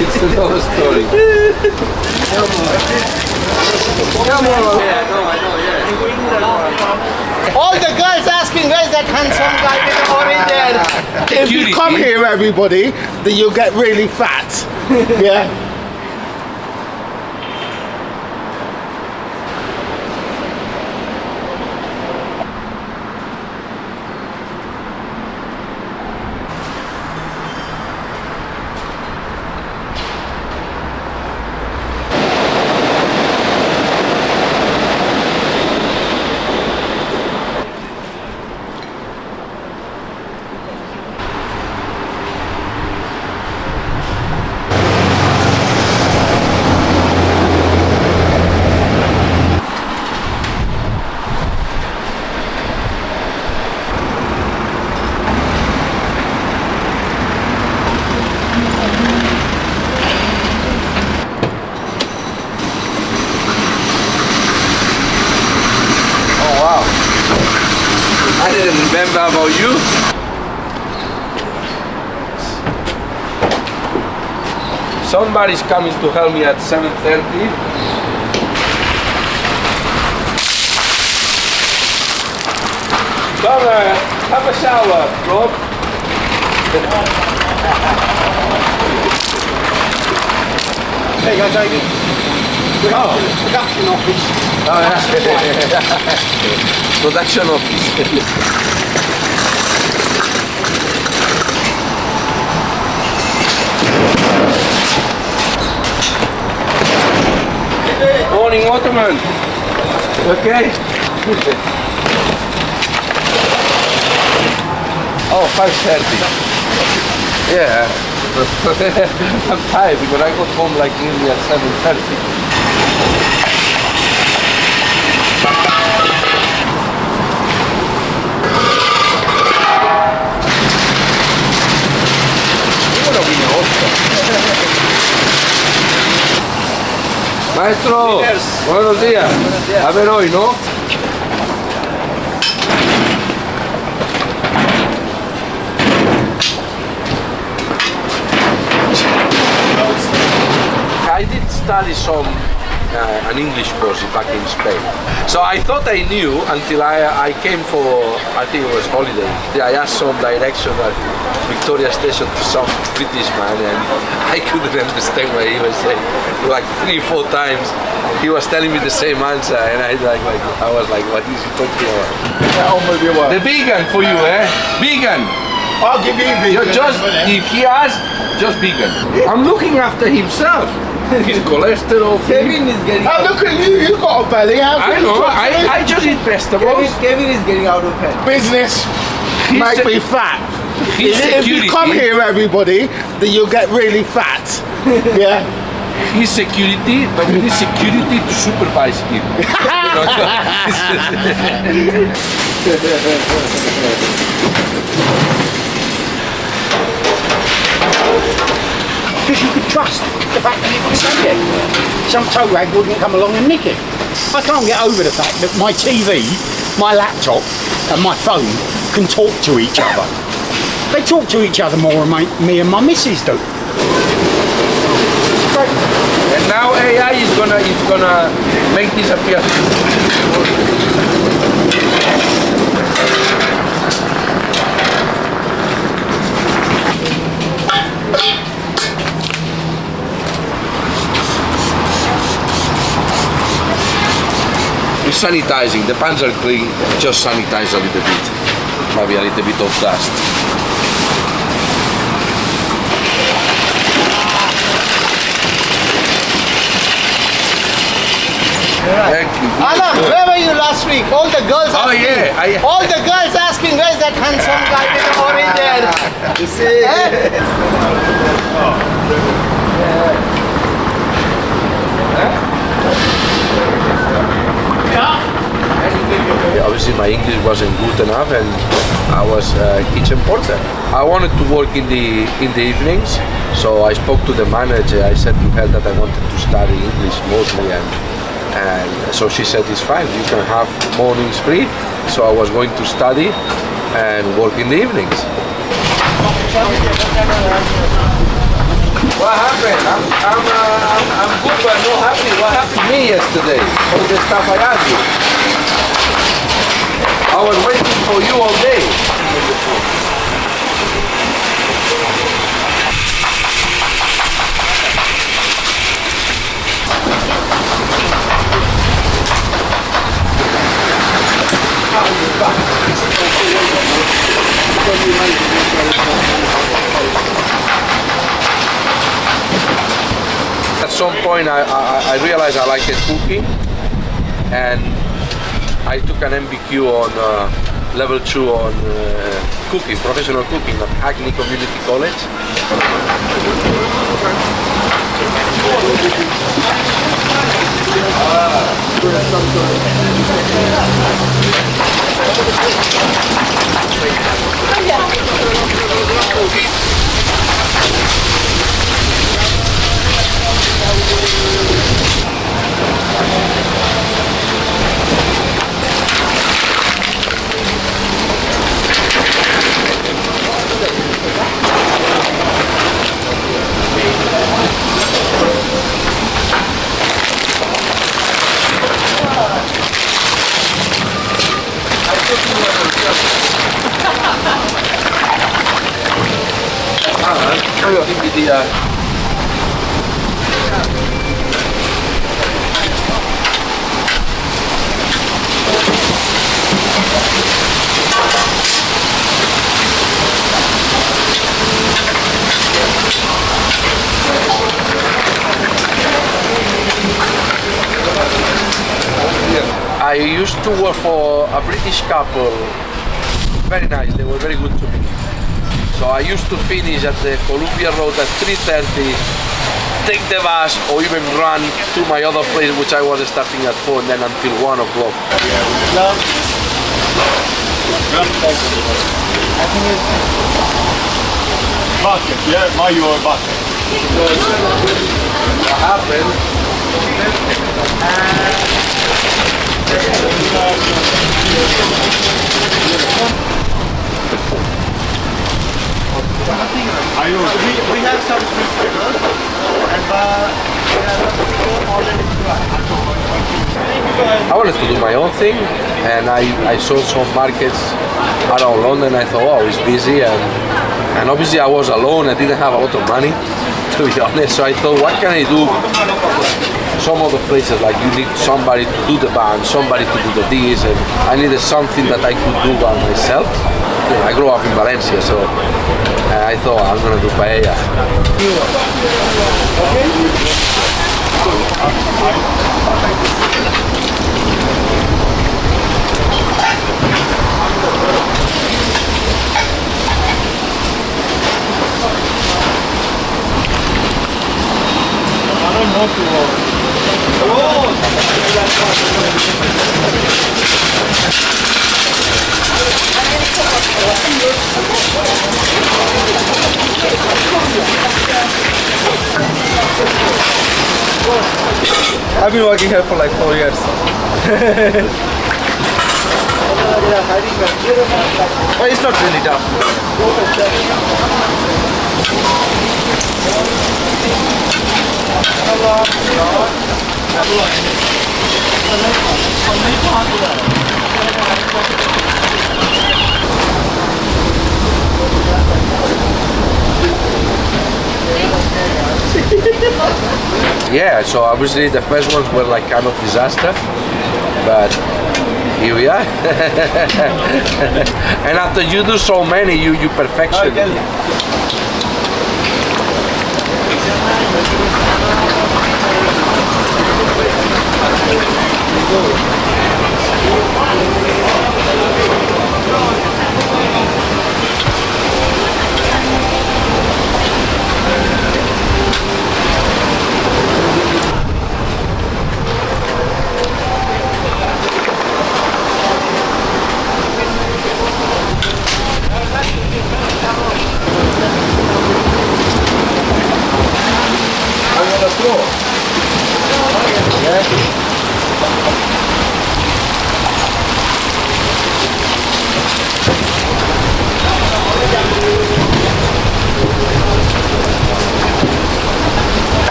It's another story. Come on. Yeah, I know, yeah. All the girls asking where's that handsome guy with the orange hair? If you come here, everybody, then you'll get really fat. Yeah. I didn't remember about you. Somebody's coming to help me at 7:30. Come have a shower, Rob. There you go, David. Production office. Oh, yeah. Production office. Morning, Waterman. Okay. Oh, 5:30. Yeah. I'm tired because I got home like nearly at 7:30. Maestro, buenos días. A ver hoy, ¿no? I did study some an English course back in Spain. So I thought I knew until I came for, I think it was holiday. I asked some direction at Victoria Station to some British man and I couldn't understand what he was saying. Like 3-4 times he was telling me the same answer and I was like, what is he talking about? The vegan for you, eh? Vegan! I'll give you vegan. Just, if he asks, just vegan. I'm looking after himself. His cholesterol. Kevin is getting Oh, look at you, you got a belly. I know, I just eat vegetables. Kevin is getting out of hand. Business make me fat. He's If you come here, everybody, then you'll get really fat. Yeah. He's security, but we need security to supervise him. Because you could trust the fact that you could send it. Some tow rag wouldn't come along and nick it. I can't get over the fact that my TV, my laptop and my phone can talk to each other. They talk to each other more than me and my missus do. And now AI is gonna make this appear. It's sanitizing, the pans are clean, just sanitize a little bit, maybe a little bit of dust. Thank you. Alan, where were you last week? All the girls asking. Yeah, all the girls asking where's that handsome guy with the orange hair? You see? Yeah. Obviously my English wasn't good enough, and I was a kitchen porter. I wanted to work in the evenings, so I spoke to the manager. I said to her that I wanted to study English mostly, and so she said it's fine, you can have mornings free. So I was going to study and work in the evenings. What happened? I'm good but not happy. What happened to me yesterday? All the stuff I asked you. I was waiting for you all day. At some point I realized I liked cooking, and I took an MBQ on level 2 on cooking, professional cooking at Hackney Community College. I used to work for a British couple, very nice, they were very good to me. So I used to finish at the Columbia Road at 3:30, take the bus or even run to my other place, which I was starting at 4, and then until 1 o'clock. Bucket, yeah, Mayo bucket. What happened? We have some sweet potatoes and I wanted to do my own thing, and I saw some markets around London. I thought, oh, it's busy, and obviously I was alone. I didn't have a lot of money, to be honest. So I thought, what can I do? Some of the places, like you need somebody to do the band, somebody to do the this, and I needed something that I could do by myself. You know, I grew up in Valencia, so I thought I'm gonna do paella. I've been working here for like 4 years. But it's not really tough. Yeah, so obviously the first ones were like kind of disaster, but here we are. And after you do so many, you perfection.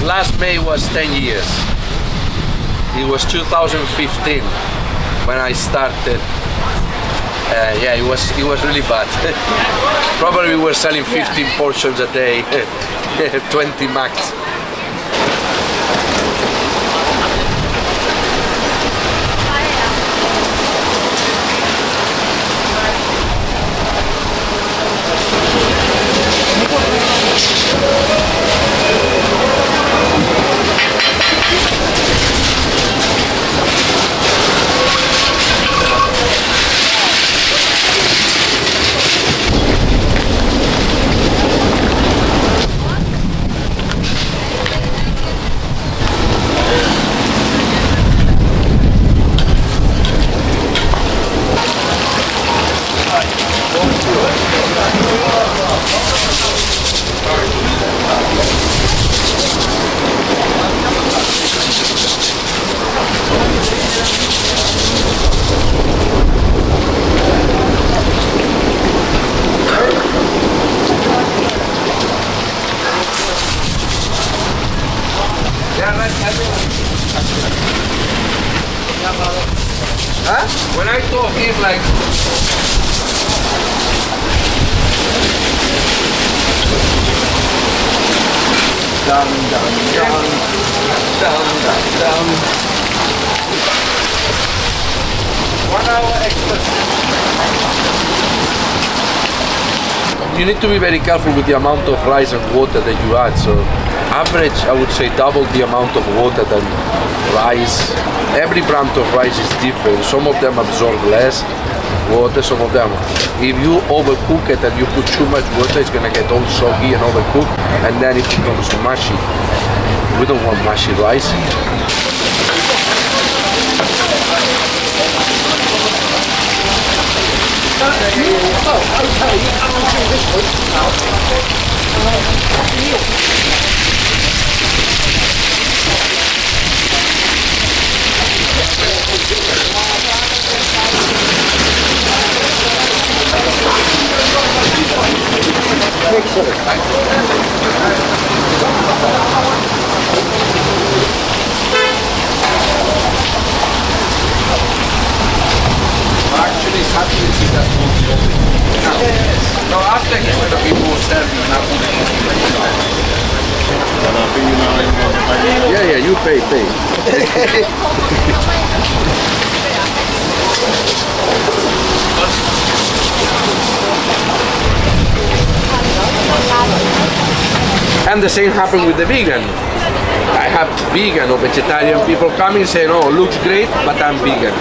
Last May was 10 years. It was 2015 when I started. Yeah, it was really bad. Probably we were selling 15 portions a day, 20 max. Huh? When I talk, he's like... Down, down, down, down, down, down. 1 hour extra. You need to be very careful with the amount of rice and water that you add. So average, I would say double the amount of water than rice. Every brand of rice is different. Some of them absorb less water, some of them. If you overcook it and you put too much water, it's gonna get all soggy and overcooked, and then it becomes mushy. We don't want mushy rice. Actually, Saturday is that no, after he's going to be more serving Napoli. Yeah, you pay. And the same happened with the vegan. I have vegan or vegetarian people coming saying, oh, looks great, but I'm vegan.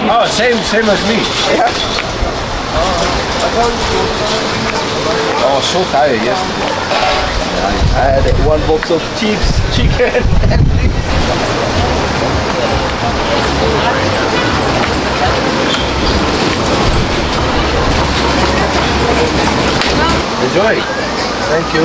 Oh, same as me. Yeah. Oh, so tired yesterday. I had 1 box of chicken. Enjoy. Thank you.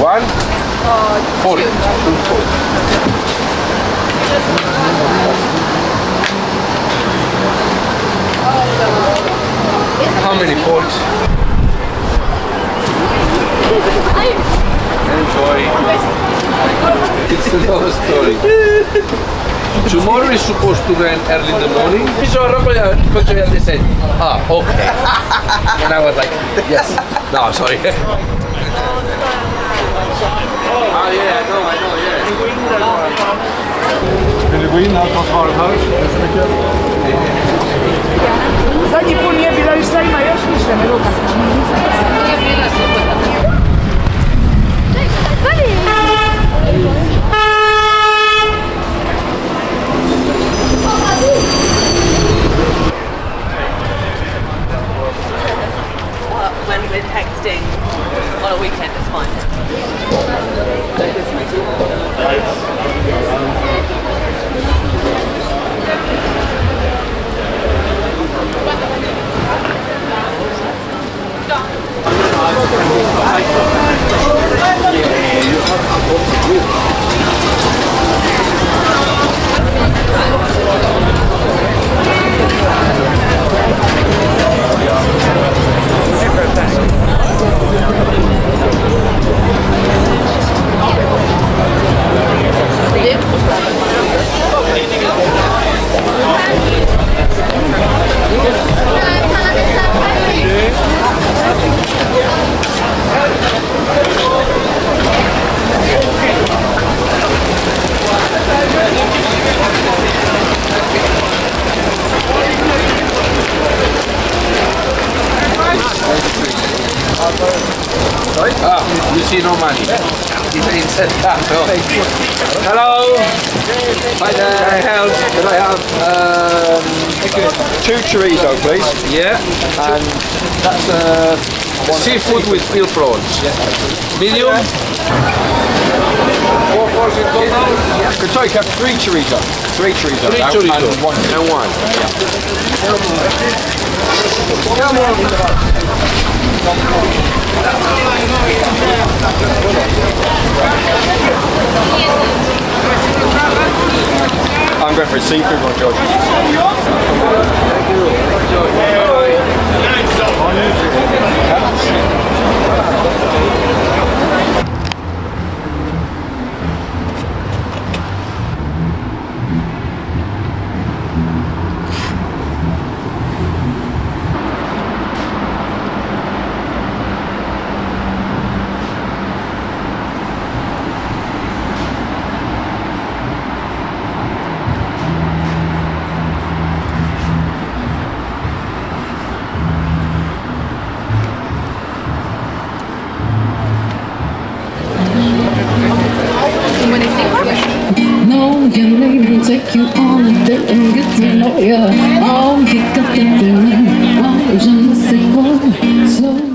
$1.40. how many folks? Enjoy. It's another story. Tomorrow is supposed to rain early in the morning. So they said, okay. And I was like, yes. No, sorry. Yeah, I know, yeah. Vill du gå in här och ta svaret här? Zadnji put nije bila još ima još više nego kad smo mi when we're texting on a weekend, it's fine. You see no money. He said that. No. Hello. Hi there. Can I help? Can I have 2 chorizo, please. yeah? And that's Seafood with peeled prawns. Medium? 4 course in total? sorry, have 3 chorizo. 3 chorizo. 3 chorizo. And one. I'm going for a seafood one, George. No young lady will take you on a date and get to know ya. Oh, you got that feeling. Why is you say, slow